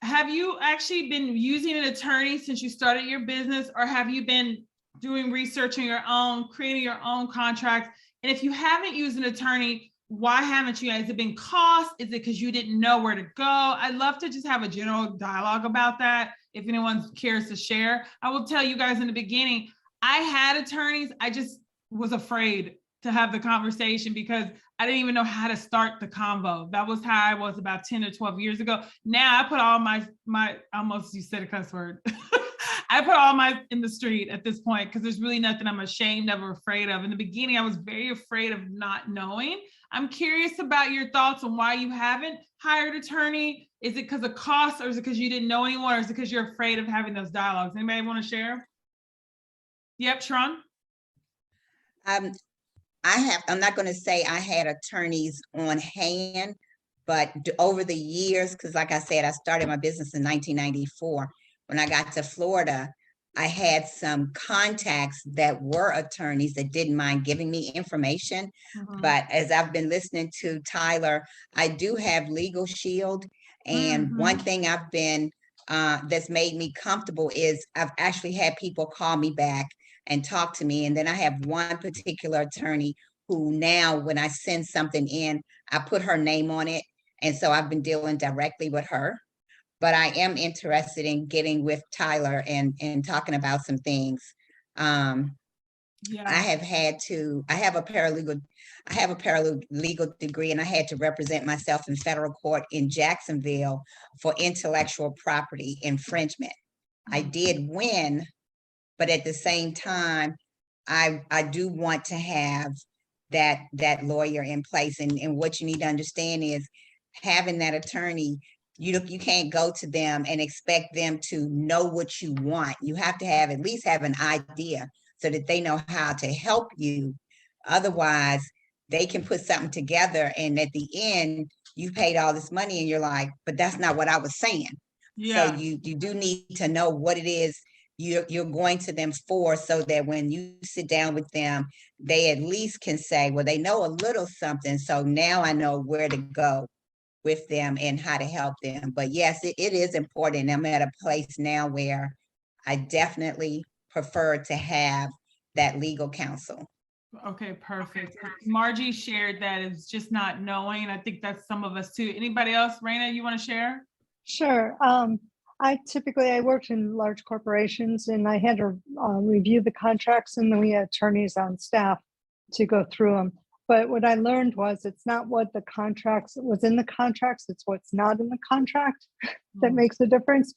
Have you actually been using an attorney since you started your business, or have you been doing research on your own, creating your own contracts? And if you haven't used an attorney, why haven't you? Has it been cost? Is it because you didn't know where to go? I'd love to just have a general dialogue about that. If anyone cares to share, I will tell you guys in the beginning, I had attorneys. I just was afraid to have the conversation because I didn't even know how to start the convo. That was how I was about 10 or 12 years ago. Now I put all my almost, you said a cuss word. I put all my in the street at this point, because there's really nothing I'm ashamed of or afraid of. In the beginning, I was very afraid of not knowing. I'm curious about your thoughts on why you haven't hired an attorney. Is it because of cost, or is it because you didn't know anyone, or is it because you're afraid of having those dialogues? Anybody want to share? Yep, Sharon. I'm not going to say I had attorneys on hand, but over the years, because like I said, I started my business in 1994. When I got to Florida, I had some contacts that were attorneys that didn't mind giving me information. But as I've been listening to Tyler, I do have Legal Shield. And one thing I've been, that's made me comfortable is I've actually had people call me back and talk to me. And then I have one particular attorney who now, when I send something in, I put her name on it. And so I've been dealing directly with her. But I am interested in getting with Tyler and talking about some things. I have a paralegal degree, and I had to represent myself in federal court in Jacksonville for intellectual property infringement. I did win, but at the same time, I do want to have that lawyer in place. And what you need to understand is having that attorney, you can't go to them and expect them to know what you want. You have to at least have an idea so that they know how to help you. Otherwise, they can put something together, and at the end, you paid all this money and you're like, but that's not what I was saying. Yeah. So you do need to know what it is you're going to them for, so that when you sit down with them, they at least can say, well, they know a little something. So now I know where to go with them and how to help them. But yes, it is important. I'm at a place now where I definitely prefer to have that legal counsel. Okay, perfect. Margie shared that it's just not knowing. I think that's some of us too. Anybody else? Raina, you want to share? Sure. I worked in large corporations, and I had to review the contracts, and then we had attorneys on staff to go through them. But what I learned was it's not what the contracts was in the contracts, it's what's not in the contract that makes a difference.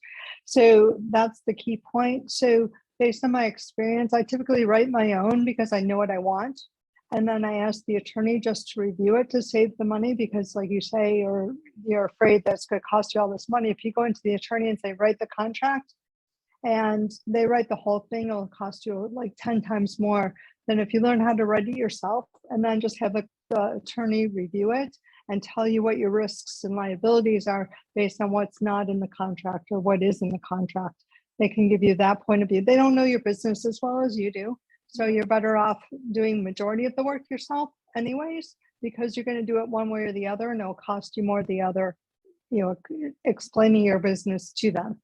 So that's the key point. So based on my experience, I typically write my own because I know what I want. And then I ask the attorney just to review it to save the money, because like you say, you're afraid that's going to cost you all this money. If you go into the attorney and say, write the contract, and they write the whole thing, it'll cost you like 10 times more than if you learn how to write it yourself and then just have the attorney review it and tell you what your risks and liabilities are based on what's not in the contract or what is in the contract. They can give you that point of view. They don't know your business as well as you do. So you're better off doing majority of the work yourself anyways, because you're going to do it one way or the other, and it'll cost you more the other, explaining your business to them.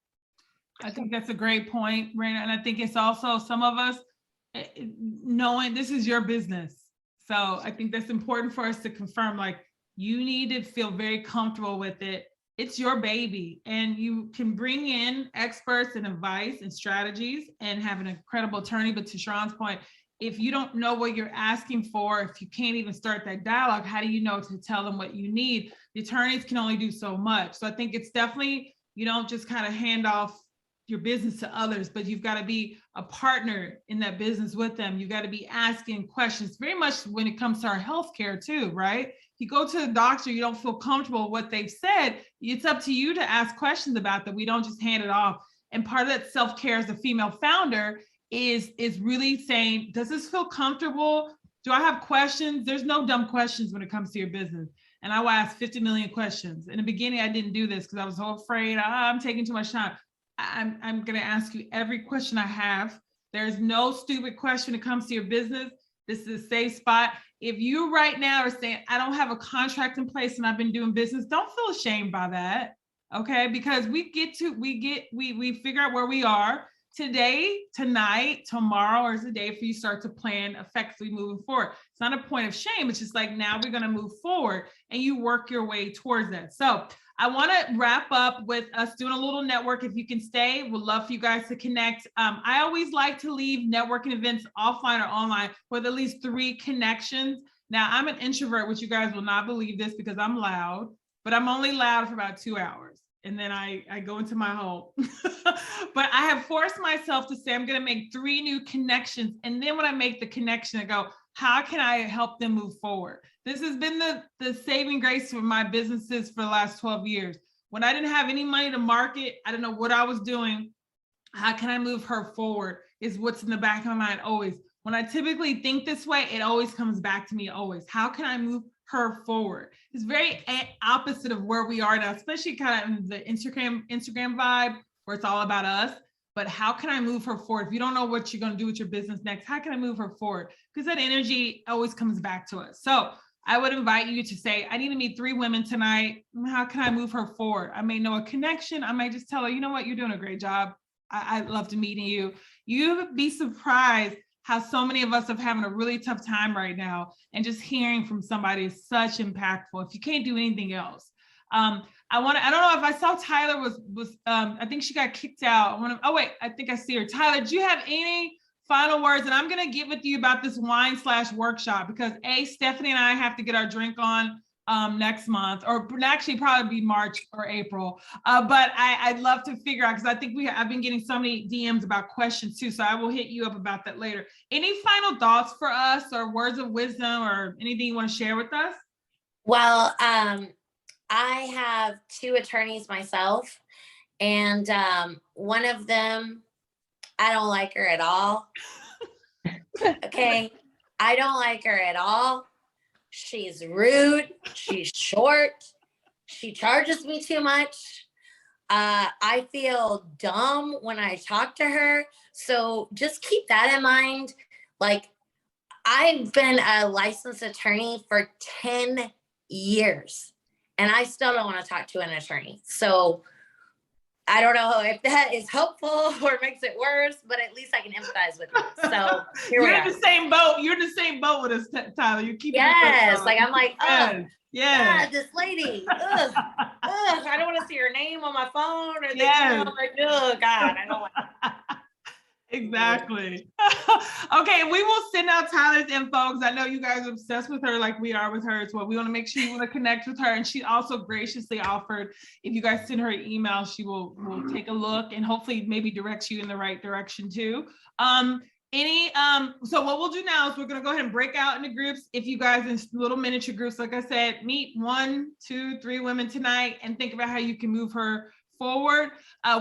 I think that's a great point, Raina. And I think it's also some of us knowing this is your business. So I think that's important for us to confirm, like, you need to feel very comfortable with it. It's your baby, and you can bring in experts and advice and strategies and have an incredible attorney. But to Sharon's point, if you don't know what you're asking for, if you can't even start that dialogue, how do you know to tell them what you need? The attorneys can only do so much. So I think it's definitely, you don't just kind of hand off your business to others, but you've got to be a partner in that business with them. You've got to be asking questions, very much when it comes to our healthcare too, right? If you go to the doctor, you don't feel comfortable with what they've said, it's up to you to ask questions about that. We don't just hand it off. And part of that self-care as a female founder is really saying, does this feel comfortable? Do I have questions? There's no dumb questions when it comes to your business. And I will ask 50 million questions. In the beginning, I didn't do this because I was so afraid, I'm taking too much time. I'm going to ask you every question I have. There's no stupid question when it comes to your business. This is a safe spot. If you right now are saying, I don't have a contract in place and I've been doing business, don't feel ashamed by that. Okay. Because we figure out where we are today, tonight, tomorrow, is the day for you start to plan effectively moving forward. It's not a point of shame. It's just like, now we're going to move forward and you work your way towards that. So I want to wrap up with us doing a little network. If you can stay, we'd love for you guys to connect. I always like to leave networking events offline or online with at least 3 connections. Now, I'm an introvert, which you guys will not believe this because I'm loud, but I'm only loud for about 2 hours. And then I go into my home. But I have forced myself to say, I'm going to make 3 new connections. And then when I make the connection, I go, how can I help them move forward? This has been the saving grace for my businesses for the last 12 years. When I didn't have any money to market, I didn't know what I was doing. How can I move her forward is what's in the back of my mind always. When I typically think this way, it always comes back to me always. How can I move her forward? It's very opposite of where we are now, especially kind of in the Instagram vibe where it's all about us. But how can I move her forward? If you don't know what you're going to do with your business next, how can I move her forward? Because that energy always comes back to us. So I would invite you to say, I need to meet 3 women tonight. How can I move her forward? I may know a connection. I may just tell her, you know what, you're doing a great job. I'd love to meet you. You'd be surprised how so many of us are having a really tough time right now. And just hearing from somebody is such impactful if you can't do anything else. I don't know if I saw Tyler was I think she got kicked out. I think I see her. Tyler, do you have any final words? And I'm going to get with you about this wine/workshop because Stephanie and I have to get our drink on next month, or actually probably be March or April. But I'd love to figure out, because I think I've been getting so many DMs about questions too. So I will hit you up about that later. Any final thoughts for us or words of wisdom or anything you want to share with us? Well, I have 2 attorneys myself, and one of them, I don't like her at all. Okay, I don't like her at all. She's rude. She's short. She charges me too much. I feel dumb when I talk to her. So just keep that in mind. Like, I've been a licensed attorney for 10 years. And I still don't want to talk to an attorney. So I don't know if that is helpful or makes it worse, but at least I can empathize with you. So You're in the same boat. You're in the same boat with us, Tyler. You keep yes, like I'm like, yeah, this lady. I don't want to see her name on my phone or the email. Like, oh God, I don't like. Exactly. Okay, we will send out Tyler's info because I know you guys are obsessed with her like we are with her as well. We want to make sure you want to connect with her. And she also graciously offered, if you guys send her an email, she will take a look and hopefully maybe directs you in the right direction too. So what we'll do now is we're going to go ahead and break out into groups. If you guys in little miniature groups, like I said, meet 1, 2, 3 women tonight and think about how you can move her forward.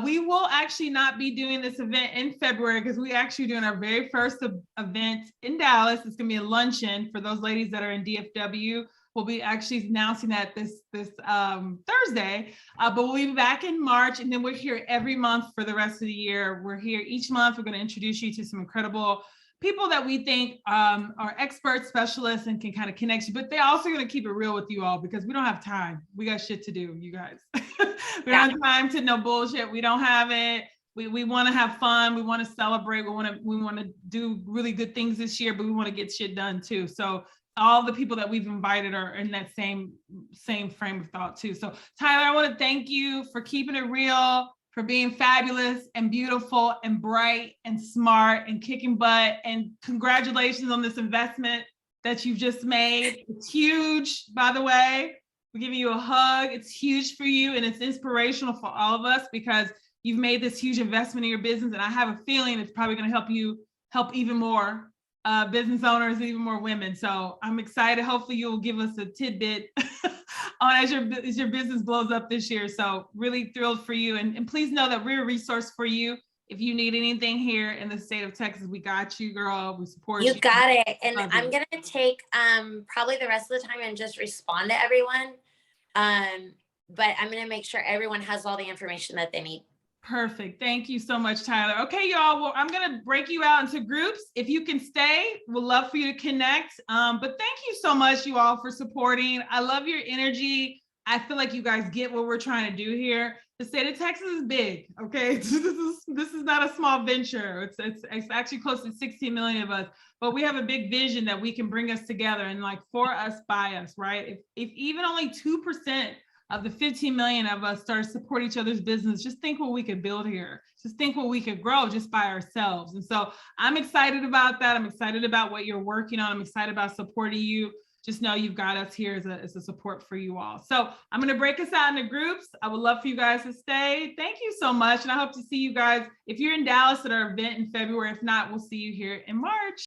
We will actually not be doing this event in February because we actually doing our very first event in Dallas. It's going to be a luncheon for those ladies that are in DFW. We'll be actually announcing that this Thursday, but we'll be back in March, and then we're here every month for the rest of the year. We're here each month. We're going to introduce you to some incredible people that we think are expert specialists and can kind of connect you, but they're also going to keep it real with you all because we don't have time. We got shit to do, you guys. We don't have time to no bullshit. We don't have it. We want to have fun. We want to celebrate. We want to do really good things this year, but we want to get shit done too. So all the people that we've invited are in that same frame of thought too. So Tyler, I want to thank you for keeping it real, for being fabulous and beautiful and bright and smart and kicking butt. And congratulations on this investment that you've just made. It's huge, by the way. We're giving you a hug. It's huge for you and it's inspirational for all of us because you've made this huge investment in your business. And I have a feeling it's probably going to help even more business owners, even more women. So I'm excited. Hopefully you'll give us a tidbit on as your business blows up this year. So really thrilled for you. And please know that we're a resource for you. If you need anything here in the state of Texas, we got you, girl. We support you. You got it. And I'm going to take probably the rest of the time and just respond to everyone. But I'm going to make sure everyone has all the information that they need. Perfect. Thank you so much, Tyler. Okay, y'all. Well, I'm going to break you out into groups. If you can stay, we'd love for you to connect. But thank you so much, you all, for supporting. I love your energy. I feel like you guys get what we're trying to do here. The state of Texas is big. Okay. This is not a small venture. It's actually close to 16 million of us, but we have a big vision that we can bring us together and like for us, by us, right? If even only 2% of the 15 million of us start to support each other's business, just think what we could build here. Just think what we could grow just by ourselves. And so I'm excited about that. I'm excited about what you're working on. I'm excited about supporting you. Just know you've got us here as a support for you all. So I'm going to break us out into groups. I would love for you guys to stay. Thank you so much. And I hope to see you guys, if you're in Dallas at our event in February. If not, we'll see you here in March.